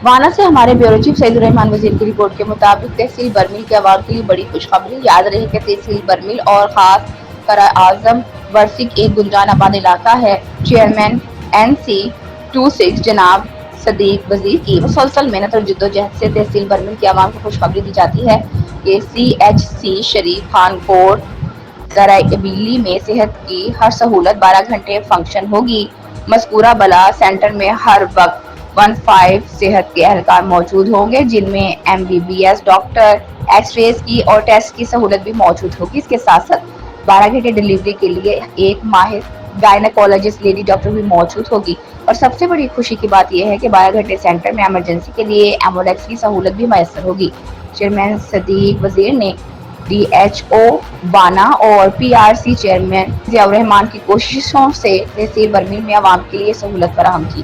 وانا سے ہمارے بیوروچیف الرحمن وزیر کی رپورٹ کے مطابق تحصیل برمل کے عوام کے لیے بڑی خوشخبری۔ یاد رہے کہ تحصیل برمل اور خاص کراعظمورسک ایک کنجان اباد علاقہ ہے۔ چیئرمین NC26 جناب صدیق وزیر کی مسلسل محنت اور جدوجہد سے تحصیل برمل کے عوام کو خوشخبری دی جاتی ہے کہ CHCشریف خانپور درابلیئ میں صحت کی ہر سہولت 12 گھنٹے فنکشن ہوگی۔ مذکورہ بلا سنٹر میں ہر وقت 15 صحت کے اھلکار موجود ہوں گے، جن میں MBBS ڈاکٹر، ایکس-ریز کی اور ٹیسٹ کی سہولت بھی موجود ہوگی۔ اس کے ساتھ ساتھ 12 گھنٹے ڈیلیوری کے لیے ایک ماہر گائنیکولوجسٹ لیڈی ڈاکٹر بھی موجود ہوگی۔ اور سب سے بڑی خوشی کی بات یہ ہے کہ 12 گھنٹے سینٹر میں ایمرجنسی کے لیے ایمبولینس کی سہولت بھی میسر ہوگی۔ چیئرمین صدیق وزیر نے DHO وانا اور PRC چیئرمین الرحمن کی کوششوں سے تحصیل برمل میں عوام کے لیے سہولت فراہم کی۔